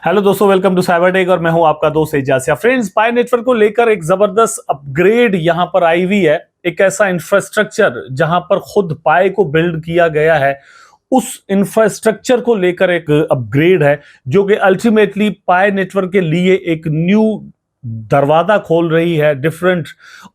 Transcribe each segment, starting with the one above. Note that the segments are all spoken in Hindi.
हेलो दोस्तों, वेलकम टू साइबर टेक और मैं हूं आपका दोस्त एजाज। फ्रेंड्स, पाई नेटवर्क को लेकर एक जबरदस्त अपग्रेड यहां पर आई हुई है। एक ऐसा इंफ्रास्ट्रक्चर जहां पर खुद पाई को बिल्ड किया गया है, उस इंफ्रास्ट्रक्चर को लेकर एक अपग्रेड है जो कि अल्टीमेटली पाई नेटवर्क के लिए एक न्यू दरवाजा खोल रही है, डिफरेंट,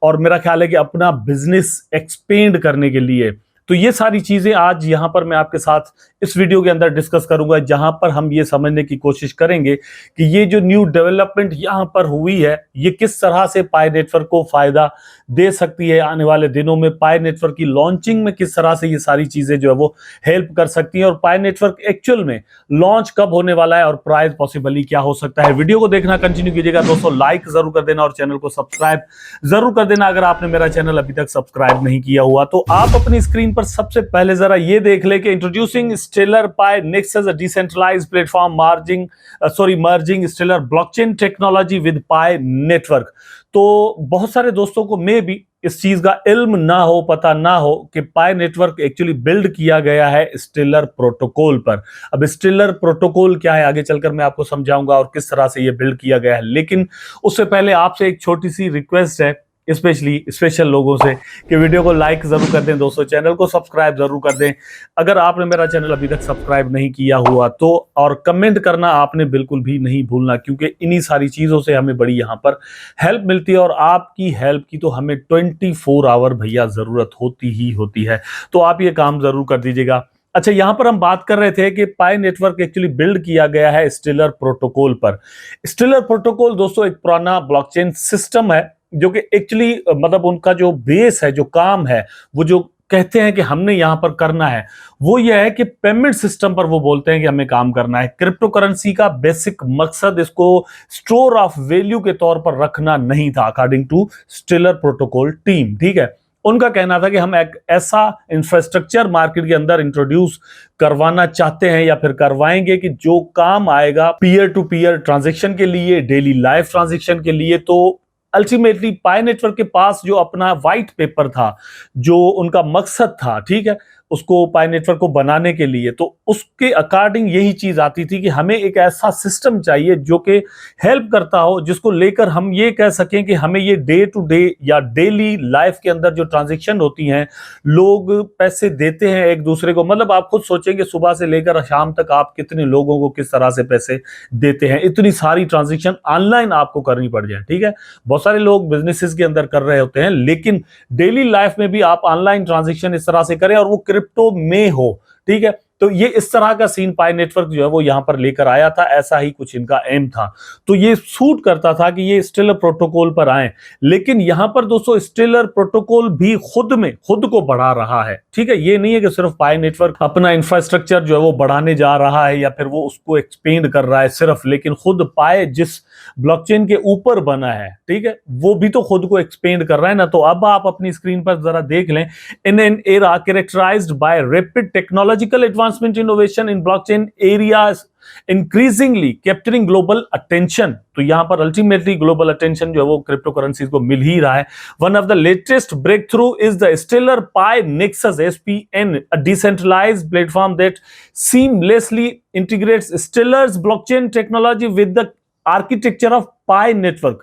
और मेरा ख्याल है कि अपना बिजनेस एक्सपेंड करने के लिए। तो ये सारी चीजें आज यहां पर मैं आपके साथ इस वीडियो के अंदर डिस्कस करूंगा, जहां पर हम ये समझने की कोशिश करेंगे कि ये जो न्यू डेवलपमेंट यहां पर हुई है, ये किस तरह से पाई नेटवर्क को फायदा दे सकती है आने वाले दिनों में। पाई नेटवर्क की लॉन्चिंग में किस तरह से ये सारी चीजें जो है वो हेल्प कर सकती हैं, और पाई नेटवर्क एक्चुअल में लॉन्च कब होने वाला है और प्राइस पॉसिबली क्या हो सकता है। वीडियो को देखना कंटिन्यू कीजिएगा दोस्तों, लाइक जरूर कर देना और चैनल को सब्सक्राइब जरूर कर देना अगर आपने मेरा चैनल अभी तक सब्सक्राइब नहीं किया हुआ। तो आप अपनी स्क्रीन पर सबसे पहले जरा ये देख ले कि introducing Stellar Pi Nexus, a decentralized platform merging Stellar blockchain technology with Pi Network. तो बहुत सारे दोस्तों को मे भी इस चीज का इल्म ना हो, पता ना हो कि पाई नेटवर्क एक्चुअली बिल्ड किया गया है स्टेलर प्रोटोकॉल पर। अब स्टेलर प्रोटोकॉल क्या है आगे चलकर मैं आपको समझाऊंगा और किस तरह से ये बिल्ड किया गया है। लेकिन उससे पहले आपसे एक छोटी सी रिक्वेस्ट है, स्पेशल लोगों से, कि वीडियो को लाइक जरूर कर दें दोस्तों, चैनल को सब्सक्राइब जरूर कर दें अगर आपने मेरा चैनल अभी तक सब्सक्राइब नहीं किया हुआ तो, और कमेंट करना आपने बिल्कुल भी नहीं भूलना, क्योंकि इन्हीं सारी चीजों से हमें बड़ी यहां पर हेल्प मिलती है, और आपकी हेल्प की तो हमें 24 आवर भैया जरूरत होती ही होती है। तो आप ये काम जरूर कर दीजिएगा। अच्छा, यहां पर हम बात कर रहे थे कि पाई नेटवर्क एक्चुअली बिल्ड किया गया है स्टेलर प्रोटोकॉल पर। स्टेलर प्रोटोकॉल दोस्तों एक पुराना ब्लॉकचेन सिस्टम है जो कि एक्चुअली मतलब उनका जो बेस है, जो काम है, वो जो कहते हैं कि हमने यहां पर करना है, वो ये है कि पेमेंट सिस्टम पर वो बोलते हैं कि हमें काम करना है। क्रिप्टो करेंसी का बेसिक मकसद इसको स्टोर ऑफ वैल्यू के तौर पर रखना नहीं था, according to Stellar protocol team. ठीक है, उनका कहना था कि हम एक ऐसा इंफ्रास्ट्रक्चर मार्केट के अंदर इंट्रोड्यूस करवाना चाहते हैं या फिर करवाएंगे कि जो काम आएगा पीयर टू पीयर ट्रांजेक्शन के लिए, डेली लाइफ ट्रांजेक्शन के लिए। तो अल्टीमेटली पाई नेटवर्क के पास जो अपना व्हाइट पेपर था, जो उनका मकसद था, ठीक है, उसको पाई नेटवर्क को बनाने के लिए, तो उसके अकॉर्डिंग यही चीज आती थी कि हमें एक ऐसा सिस्टम चाहिए जो कि हेल्प करता हो, जिसको लेकर हम ये कह सकें कि हमें ये डे टू डे या डेली लाइफ के अंदर जो ट्रांजेक्शन होती हैं, लोग पैसे देते हैं एक दूसरे को, मतलब आप खुद सोचेंगे सुबह से लेकर शाम तक आप कितने लोगों को किस तरह से पैसे देते हैं, इतनी सारी ट्रांजेक्शन ऑनलाइन आपको करनी पड़ जाए। ठीक है, बहुत सारे लोग बिजनेसेस के अंदर कर रहे होते हैं, लेकिन डेली लाइफ में भी आप ऑनलाइन ट्रांजेक्शन इस तरह से करें और वो क्रिप्टो में हो। ठीक है, तो ये इस तरह का सीन पाई नेटवर्क जो है वो यहां पर लेकर आया था, ऐसा ही कुछ इनका एम था। तो ये सूट करता था कि ये स्टेलर प्रोटोकॉल पर आए। लेकिन यहां पर दोस्तों स्टेलर प्रोटोकॉल भी खुद को बढ़ा रहा है। ठीक है, ये नहीं है कि सिर्फ पाई नेटवर्क अपना इंफ्रास्ट्रक्चर जो है वो बढ़ाने जा रहा है या फिर वो उसको एक्सपेंड कर रहा है सिर्फ, लेकिन खुद पाई जिस ब्लॉकचेन के ऊपर बना है, ठीक है, वो भी तो खुद को एक्सपेंड कर रहा है ना। तो अब आप अपनी स्क्रीन पर जरा देख लें, in an era characterized by rapid technological advancement innovation in blockchain areas increasingly capturing global attention. तो यहां पर अल्टीमेटली ग्लोबल अटेंशन जो है वो क्रिप्टो करेंसीज को मिल ही रहा है। One of the latest breakthrough is the Stellar Pi Nexus SPN, a decentralized platform that seamlessly integrates Stellar's blockchain technology with the architecture of pi network.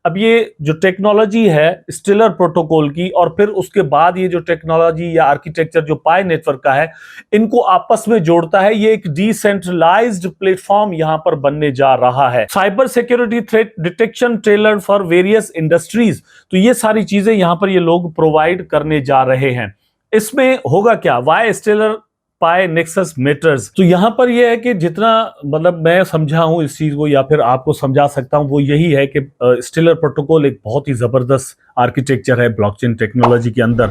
अब ये जो टेक्नोलॉजी है स्टेलर प्रोटोकॉल की, और फिर उसके बाद ये जो टेक्नोलॉजी या आर्किटेक्चर जो पाई नेटवर्क का है, इनको आपस में जोड़ता है। ये एक डिसेंट्रलाइज्ड प्लेटफॉर्म यहां पर बनने जा रहा है। Cyber security threat detection tailor for various industries, तो ये सारी चीजें यहां पर ये लोग प्रोवाइड करने जा रहे हैं। इसमें होगा क्या, Y stellar Pi nexus matters. तो यहां पर यह है कि जितना मतलब मैं समझा हूं इस चीज को या फिर आपको समझा सकता हूं, वो यही है कि स्टेलर प्रोटोकॉल एक बहुत ही जबरदस्त आर्किटेक्चर है ब्लॉकचेन टेक्नोलॉजी के अंदर।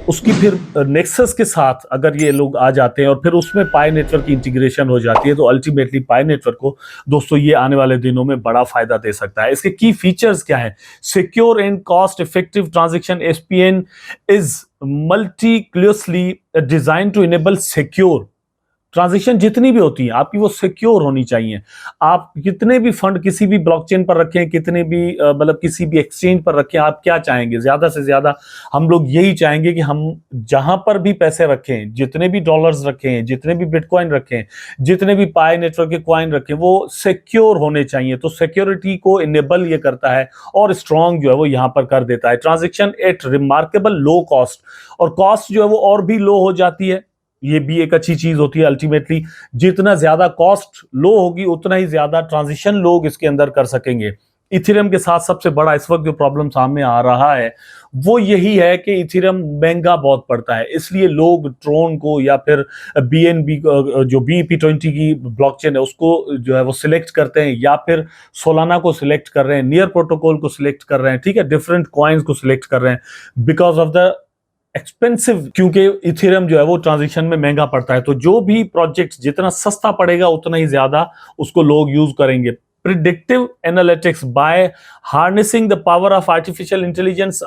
उसकी फिर नेक्सस के साथ अगर ये लोग आ जाते हैं और फिर उसमें पाई नेटवर्क की इंटीग्रेशन हो जाती है, तो अल्टीमेटली पाई नेटवर्क को दोस्तों ये आने वाले दिनों में बड़ा फायदा दे सकता है। इसके की फीचर्स क्या है? Secure and cost effective transaction, SPN is multi-closely designed to enable secure transaction जितनी भी होती है आपकी वो सिक्योर होनी चाहिए। आप कितने भी फंड किसी भी ब्लॉकचेन पर रखें, कितने भी मतलब किसी भी एक्सचेंज पर रखें, आप क्या चाहेंगे? ज्यादा से ज्यादा हम लोग यही चाहेंगे कि हम जहां पर भी पैसे रखें, जितने भी डॉलर्स रखें, जितने भी बिटकॉइन रखें, जितने भी पाई नेटवर्क के कॉइन रखें, वो सिक्योर होने चाहिए। तो सिक्योरिटी को इनेबल ये करता है और स्ट्रांग जो है वो यहां पर कर देता है। Transaction at remarkable low cost, और कॉस्ट जो है वो और भी लो हो जाती है। ये भी एक अच्छी चीज होती है। अल्टीमेटली जितना ज्यादा कॉस्ट लो होगी उतना ही ज्यादा ट्रांजिशन लोग इसके अंदर कर सकेंगे। इथेरियम के साथ सबसे बड़ा इस वक्त जो प्रॉब्लम सामने आ रहा है वो यही है कि इथेरियम महंगा बहुत पड़ता है, इसलिए लोग ट्रोन को या फिर बीएनबी जो BEP20 की ब्लॉकचेन है उसको जो है वो सिलेक्ट करते हैं, या फिर सोलाना को सिलेक्ट कर रहे हैं, नियर प्रोटोकॉल को सिलेक्ट कर रहे हैं, ठीक है, डिफरेंट कॉइन्स को सिलेक्ट कर रहे हैं बिकॉज ऑफ द एक्सपेंसिव, क्योंकि इथेरियम जो है वो ट्रांजिशन में महंगा पड़ता है। तो जो भी प्रोजेक्ट जितना सस्ता पड़ेगा उतना ही ज्यादा उसको लोग यूज करेंगे। Predictive analytics, by harnessing the power of artificial intelligence,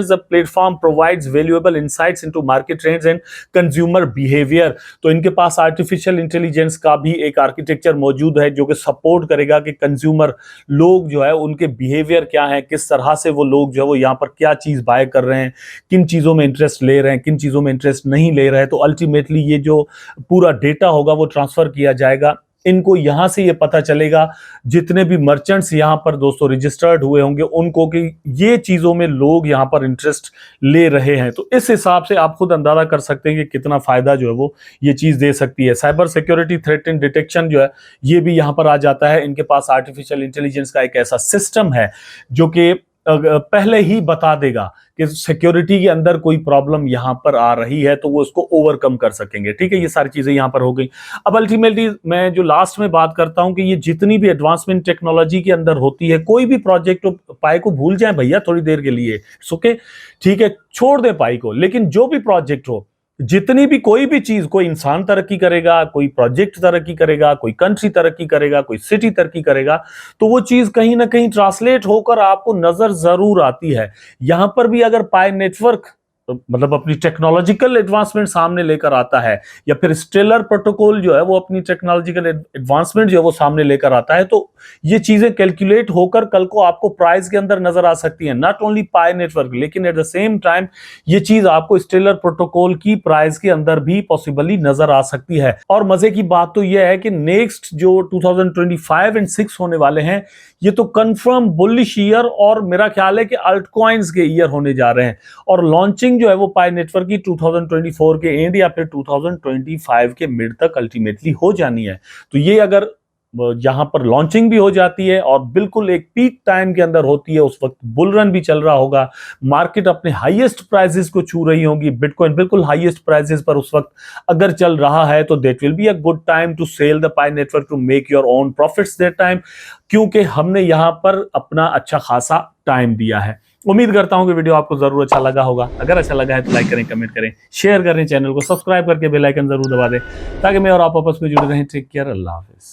the platform provides valuable insights into market trends and consumer behavior। तो इनके पास आर्टिफिशियल इंटेलिजेंस का भी एक आर्किटेक्चर मौजूद है जो कि सपोर्ट करेगा कि कंज्यूमर लोग जो है उनके बिहेवियर क्या है, किस तरह से वो लोग जो है वो यहाँ पर क्या चीज बाय कर रहे हैं, किन चीजों में इंटरेस्ट ले रहे हैं, किन चीजों में इंटरेस्ट नहीं ले रहे हैं। तो अल्टीमेटली ये जो पूरा डेटा होगा वो ट्रांसफर किया जाएगा। इनको यहां से ये पता चलेगा, जितने भी मर्चेंट्स यहां पर दोस्तों रजिस्टर्ड हुए होंगे उनको, कि ये चीजों में लोग यहां पर इंटरेस्ट ले रहे हैं। तो इस हिसाब से आप खुद अंदाजा कर सकते हैं कि कितना फायदा जो है वो ये चीज दे सकती है। Cyber security threat and detection जो है ये भी यहां पर आ जाता है। इनके पास आर्टिफिशियल इंटेलिजेंस का एक ऐसा सिस्टम है जो कि पहले ही बता देगा कि सिक्योरिटी के अंदर कोई प्रॉब्लम यहां पर आ रही है, तो वो उसको ओवरकम कर सकेंगे। ठीक है, ये सारी चीजें यहां पर हो गई। अब अल्टीमेटली मैं जो लास्ट में बात करता हूं कि ये जितनी भी एडवांसमेंट टेक्नोलॉजी के अंदर होती है, कोई भी प्रोजेक्ट पाई को भूल जाए भैया थोड़ी देर के लिए, ओके, ठीक है, छोड़ दे पाई को, लेकिन जो भी प्रोजेक्ट हो, जितनी भी कोई भी चीज, कोई इंसान तरक्की करेगा, कोई प्रोजेक्ट तरक्की करेगा, कोई कंट्री तरक्की करेगा, कोई सिटी तरक्की करेगा, तो वो चीज कहीं ना कहीं ट्रांसलेट होकर आपको नजर जरूर आती है। यहां पर भी अगर पाई नेटवर्क मतलब अपनी टेक्नोलॉजिकल एडवांसमेंट सामने लेकर आता है, या फिर स्टेलर प्रोटोकॉल जो है वो अपनी टेक्नोलॉजिकल एडवांसमेंट जो है वो सामने लेकर आता है, तो ये चीजें कैलकुलेट होकर कल को आपको प्राइस के अंदर नजर आ सकती है। नॉट ओनली पाई नेटवर्क, लेकिन एट द सेम टाइम ये चीज आपको स्टेलर प्रोटोकॉल की प्राइस के अंदर भी पॉसिबली नजर आ सकती है। और मजे की बात तो यह है कि नेक्स्ट जो 2025 एंड 6 होने वाले हैं, ये तो कंफर्म बुलिश ईयर और मेरा ख्याल है कि अल्ट कॉइन्स के ईयर होने जा रहे हैं। और लॉन्चिंग जो है वो पाई नेटवर्क की 2024 के एंड या फिर 2025 के मिड तक अल्टीमेटली हो जानी है। तो ये अगर यहां पर लॉन्चिंग भी हो जाती है और बिल्कुल एक पीक टाइम के अंदर होती है, उस वक्त बुल रन भी चल रहा होगा, मार्केट अपने हाईएस्ट प्राइसेस को छू रही होगी, बिटकॉइन बिल्कुल हाईएस्ट प्राइसेस पर उस वक्त अगर चल रहा है, तो that will be a good time to sell the Pi Network to make your own profits that time, क्योंकि हमने यहां पर अपना अच्छा खासा टाइम दिया है। उम्मीद करता हूं कि वीडियो आपको जरूर अच्छा लगा होगा। अगर अच्छा लगा है तो लाइक करें, कमेंट करें, शेयर करें, चैनल को सब्सक्राइब करके बेल आइकन जरूर दबा दें ताकि मैं और आप आपस में जुड़े रहें। टेक केयर, अल्लाह हाफिज।